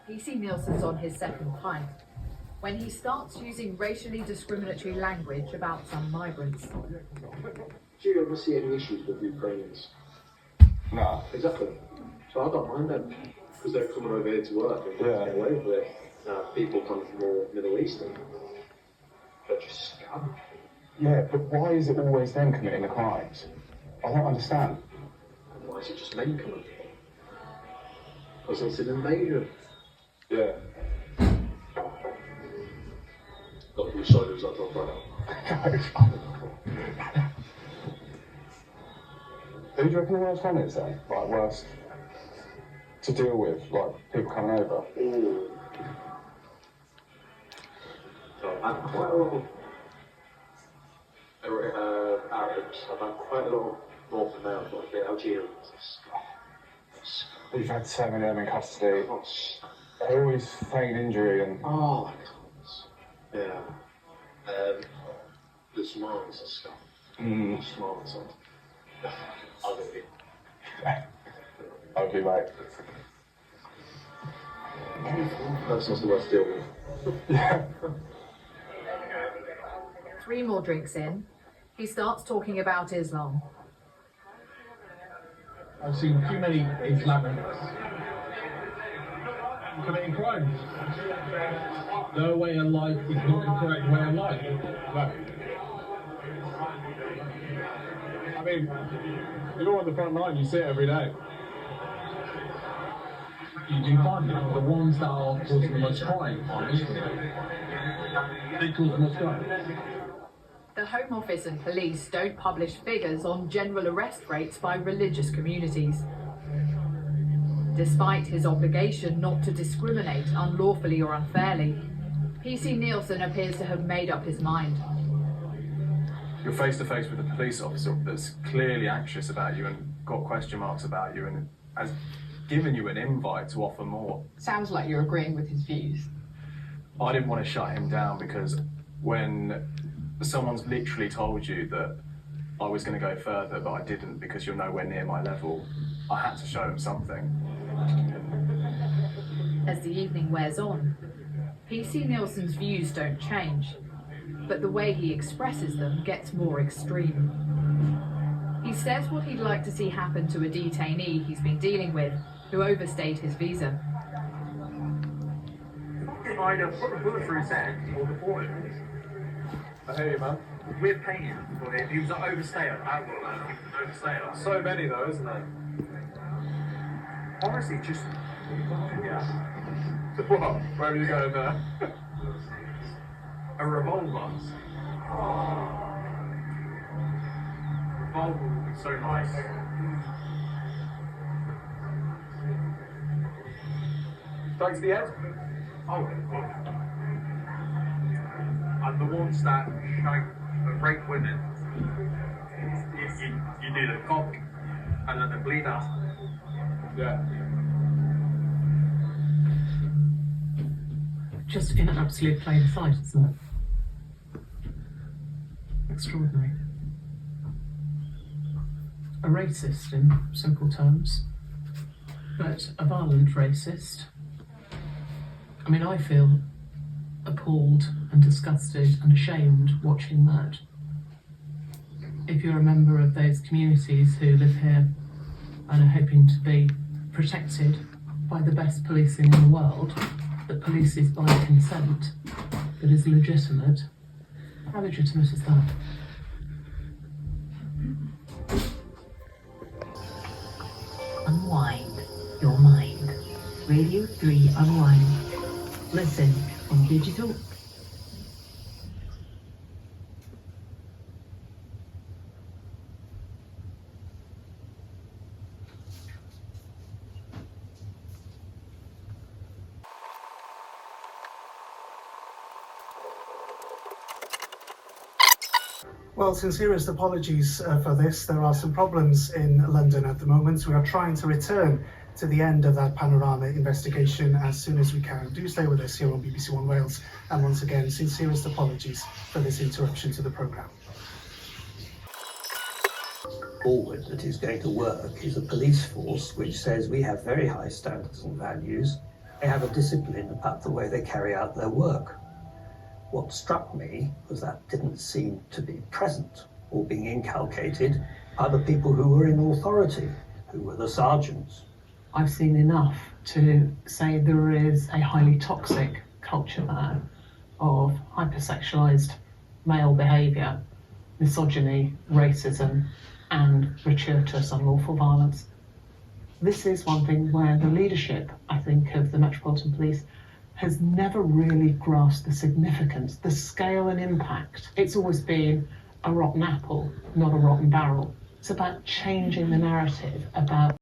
PC Nielsen's on his second pint when he starts using racially discriminatory language about some migrants. Do you ever see any issues with the Ukrainians? No. Exactly. So I don't mind them, because they're coming over here to work and get away with it. People come from more Middle Eastern. They're just scum. Yeah, but why is it always them committing the crimes? I don't understand. And why is it just men coming? Because it's an invasion. Yeah. Got to be sorry, who's that drop right now? Who do you reckon the worst one is then? Like, worst to deal with, like, people coming over? Ooh. So I've had quite a lot of Arabs. I've had quite a lot of North America, like the Algerians. We've had so many of them in custody. They always feign injury and... Oh, my goodness. Yeah. The Somalis and stuff. The Somalis are ugly. Okay, mate. That's not the worst deal with. Yeah. 3 more drinks in, he starts talking about Islam. I've seen too many Islamics committing crimes. Their way of life is not the correct way of life. No. I mean, you're on the front line, you see it every day. You do find it. The ones that are causing the most crime are Muslims. They cause the most crime. The Home Office and police don't publish figures on general arrest rates by religious communities. Despite his obligation not to discriminate unlawfully or unfairly, PC Nielsen appears to have made up his mind. You're face to face with a police officer that's clearly anxious about you and got question marks about you and has given you an invite to offer more. Sounds like you're agreeing with his views. I didn't want to shut him down because when someone's literally told you that I was going to go further but I didn't because you're nowhere near my level, I had to show him something. As the evening wears on, PC Nielsen's views don't change, but the way he expresses them gets more extreme. He says what he'd like to see happen to a detainee he's been dealing with who overstayed his visa. If I'd put a bullet through his head or deport him, I hear you, man. we're paying for it. He was an overstayer. Overstayer. So many though, isn't there? Honestly, just yeah. What? Where are you going there? A revolver. Revolver would be so nice. Straight to the head? Oh, God. And the ones that rape women, you do the cock and then they bleed out. Yeah. Just in absolute plain sight, isn't it? Extraordinary. A racist in simple terms, but a violent racist. I mean, I feel appalled and disgusted and ashamed watching that. If you're a member of those communities who live here and are hoping to be protected by the best policing in the world, that polices by consent, that is legitimate, how legitimate is that? Unwind your mind. Radio 3 Unwind. Listen on digital. Well, sincerest apologies for this. There are some problems in London at the moment. We are trying to return to the end of that Panorama investigation as soon as we can. Do stay with us here on BBC One Wales. And once again, sincerest apologies for this interruption to the programme. Forward that is going to work is a police force which says we have very high standards and values. They have a discipline about the way they carry out their work. What struck me was that didn't seem to be present or being inculcated by the people who were in authority, who were the sergeants. I've seen enough to say there is a highly toxic culture there of hypersexualized male behaviour, misogyny, racism, and gratuitous unlawful violence. This is one thing where the leadership, I think, of the Metropolitan Police has never really grasped the significance, the scale and impact. It's always been a rotten apple, not a rotten barrel. It's about changing the narrative about